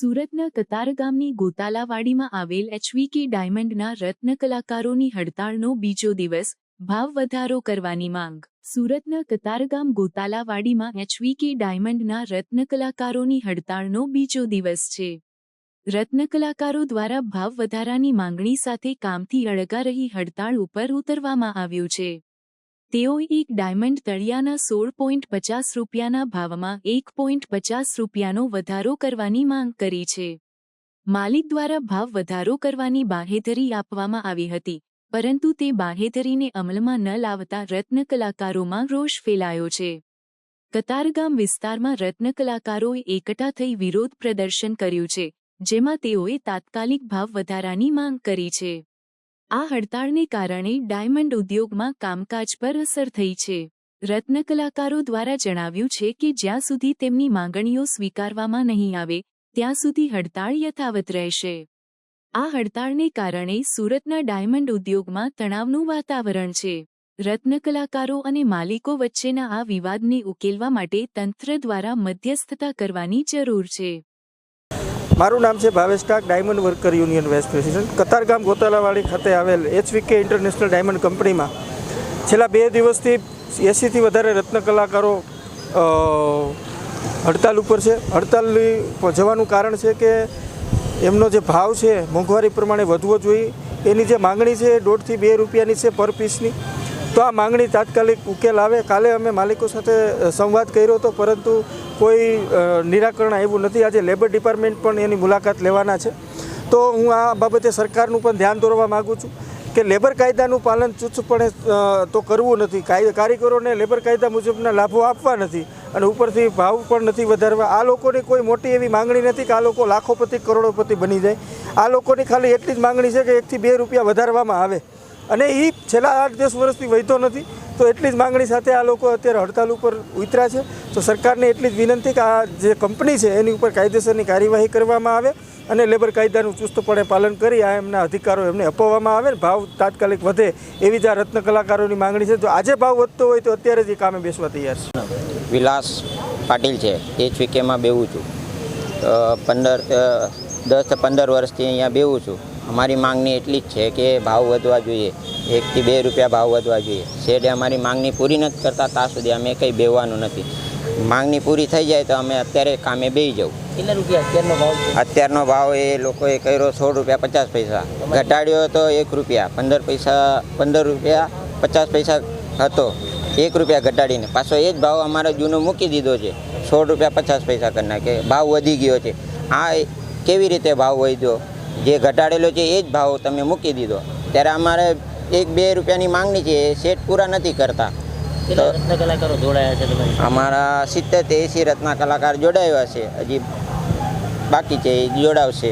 સુરતના કતારગામની ગોતાલાવાડીમાં આવેલ એચવીકે ડાયમંડના રત્ન કલાકારોની હડતાળનો બીજો દિવસ, ભાવ વધારો કરવાની માંગ. સુરતના કતારગામ ગોતાલાવાડીમાં એચવીકે ડાયમંડના રત્ન કલાકારોની હડતાળનો બીજો દિવસ છે. રત્ન કલાકારો દ્વારા ભાવ વધારાની માંગણી સાથે કામથી અળગા રહી હડતાળ ઉપર ઉતરવામાં આવ્યું છે. તેઓએ એક ડાયમંડ તળિયાના 16.50 રૂપિયાના ભાવમાં 1.50 રૂપિયાનો વધારો કરવાની માંગ કરી છે. માલિક દ્વારા ભાવ વધારો કરવાની બાંહેધરી આપવામાં આવી હતી, પરંતુ તે બાંહેધરીને અમલમાં ન લાવતા રત્ન કલાકારોમાં રોષ ફેલાયો છે. કતારગામ વિસ્તારમાં રત્ન કલાકારોએ એકઠા થઈ વિરોધ પ્રદર્શન કર્યું છે, જેમાં તેઓએ તાત્કાલિક ભાવ વધારાની માંગ કરી છે. આ હડતાળને કારણે ડાયમંડ ઉદ્યોગમાં કામકાજ પર અસર થઈ છે. રત્ન કલાકારો દ્વારા જણાવ્યું છે કે જ્યાં સુધી તેમની માંગણીઓ સ્વીકારવામાં નહીં આવે, ત્યાં સુધી હડતાળ યથાવત રહેશે. આ હડતાળને કારણે સુરતના ડાયમંડ ઉદ્યોગમાં તણાવનું વાતાવરણ છે. રત્ન કલાકારો અને માલિકો વચ્ચેના આ વિવાદને ઉકેલવા માટે તંત્ર દ્વારા મધ્યસ્થતા કરવાની જરૂર છે. મારું નામ છે Bhavesh Tak, diamond worker union vice president. Katargam Gotalawadi ખાતે આવેલ એચવીકે ઇન્ટરનેશનલ ડાયમંડ કંપનીમાં છેલ્લા 2 દિવસથી 80થી વધારે રત્ન કલાકારો હડતાલ ઉપર છે. હડતાલની જવાનું કારણ છે કે એમનો જે ભાવ છે મોંઘવારી પ્રમાણે વધવો જોઈએ. એની જે માંગણી છે એ 1.5 થી 2 રૂપિયાની છે પર પીસની. તો આ માંગણી તાત્કાલિક ઉકેલ આવે. કાલે અમે માલિકો સાથે સંવાદ કર્યો હતો, પરંતુ કોઈ નિરાકરણ આવ્યું નથી. આજે લેબર ડિપાર્ટમેન્ટ પણ એની મુલાકાત લેવાના છે. તો હું આ બાબતે સરકારનું પણ ધ્યાન દોરવા માગું છું કે લેબર કાયદાનું પાલન ચુસ્તપણે તો કરવું નથી. કારીગરોને લેબર કાયદા મુજબના લાભો આપવા નથી અને ઉપરથી ભાવ પણ નથી વધારવા. આ લોકોની કોઈ મોટી એવી માંગણી નથી કે આ લોકો લાખોપતિ કરોડોપતિ બની જાય. આ લોકોની ખાલી એટલી જ માંગણી છે કે 1 થી 2 રૂપિયા વધારવામાં આવે, અને એ છેલ્લા 8-10 વર્ષથી વધ્યો નથી. તો એટલી જ માંગણી સાથે આ લોકો અત્યારે હડતાલ ઉપર ઉતર્યા છે. તો સરકારને એટલી જ વિનંતી કે આ જે કંપની છે એની ઉપર કાયદેસરની કાર્યવાહી કરવામાં આવે અને લેબર કાયદાનું ચુસ્તપણે પાલન કરી આ એમના અધિકારો એમને અપાવવામાં આવે, ભાવ તાત્કાલિક વધે એવી જ આ રત્ન કલાકારોની માંગણી છે. જો આજે ભાવ વધતો હોય તો અત્યારે જ એ કામે બેસવા તૈયાર છે. વિલાસ પાટીલ છે, એચવીકેમાં બેવું છું. 10 થી 15 વર્ષથી અહીંયા બેવું છું. અમારી માંગણી એટલી જ છે કે ભાવ વધવા જોઈએ, 1 થી 2 રૂપિયા ભાવ વધવા જોઈએ. શેઠે અમારી માંગણી પૂરી નથી કરતા, ત્યાં સુધી અમે કંઈ બેવાનું નથી. માંગણી પૂરી થઈ જાય તો અમે અત્યારે કામે બેસી જવું. કેટલા રૂપિયા અત્યારનો ભાવ? અત્યારનો ભાવ એ લોકોએ કર્યો 16 રૂપિયા 50 પૈસા, ઘટાડ્યો તો 1 રૂપિયા 15 રૂપિયા 50 પૈસા હતો, 1 રૂપિયા ઘટાડીને પાછો એ જ ભાવ અમારે જૂનો મૂકી દીધો છે. 16 રૂપિયા 50 પૈસા કરી નાખે. ભાવ વધી ગયો છે. આ કેવી રીતે ભાવ વધ્યો? જે ઘટાડેલો છે એ જ ભાવ તમે મૂકી દીધો. ત્યારે અમારે 1-2 રૂપિયાની માંગણી છે, એ સેટ પૂરા નથી કરતા. રત્ન કલાકારો જોડાયા છે તમારી? અમારા 70 થી 80 રત્ન કલાકાર જોડાયા છે. હજી બાકી છે, એ જોડાવશે.